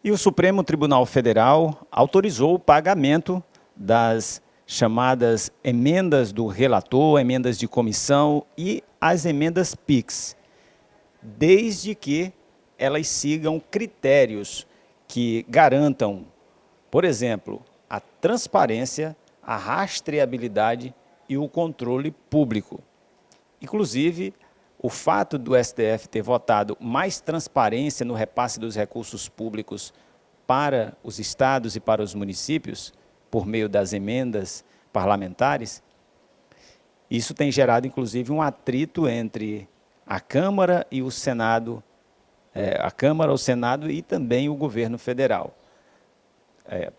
E o Supremo Tribunal Federal autorizou o pagamento das chamadas emendas do relator, emendas de comissão e as emendas PIX, desde que elas sigam critérios que garantam, por exemplo, a transparência, a rastreabilidade e o controle público. Inclusive, o fato do STF ter votado mais transparência no repasse dos recursos públicos para os estados e para os municípios, por meio das emendas parlamentares, isso tem gerado, inclusive, um atrito entre a Câmara e o Senado, a Câmara, o Senado e também o governo federal.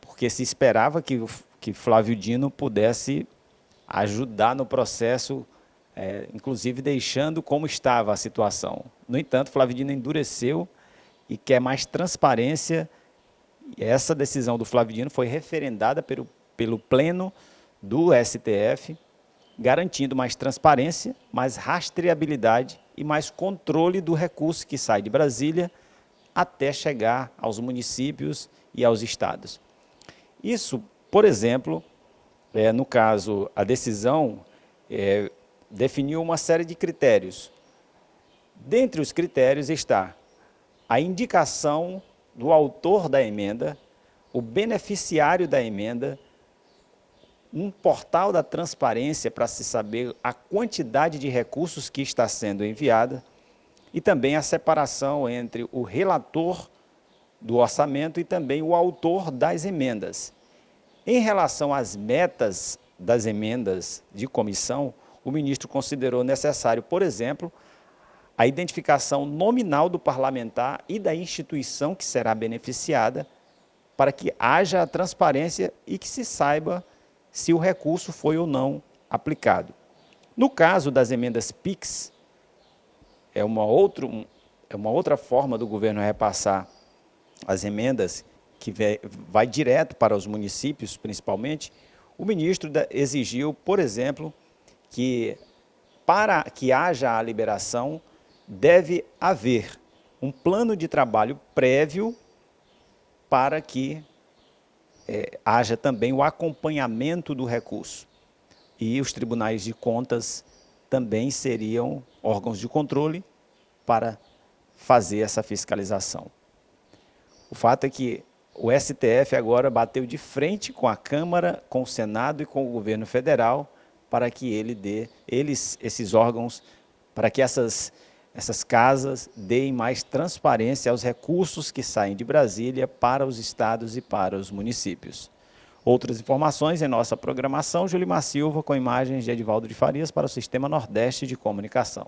Porque se esperava que Flávio Dino pudesse ajudar no processo, inclusive deixando como estava a situação. No entanto, Flávio Dino endureceu e quer mais transparência. Essa decisão do Flávio Dino foi referendada pelo Pleno do STF, garantindo mais transparência, mais rastreabilidade e mais controle do recurso que sai de Brasília até chegar aos municípios e aos estados. Isso, por exemplo, no caso, a decisão definiu uma série de critérios. Dentre os critérios está a indicação do autor da emenda, o beneficiário da emenda, um portal da transparência para se saber a quantidade de recursos que está sendo enviada e também a separação entre o relator do orçamento e também o autor das emendas. Em relação às metas das emendas de comissão, o ministro considerou necessário, por exemplo, a identificação nominal do parlamentar e da instituição que será beneficiada, para que haja a transparência e que se saiba se o recurso foi ou não aplicado. No caso das emendas PIX, é uma outra forma do governo repassar as emendas, que vai direto para os municípios, principalmente. O ministro exigiu, por exemplo, que para que haja a liberação, deve haver um plano de trabalho prévio para que haja também o acompanhamento do recurso. E os tribunais de contas também seriam órgãos de controle para fazer essa fiscalização. O fato é que o STF agora bateu de frente com a Câmara, com o Senado e com o governo federal para que esses órgãos, para que essas casas deem mais transparência aos recursos que saem de Brasília para os estados e para os municípios. Outras informações em nossa programação, Julimar Silva, com imagens de Edivaldo de Farias para o Sistema Nordeste de Comunicação.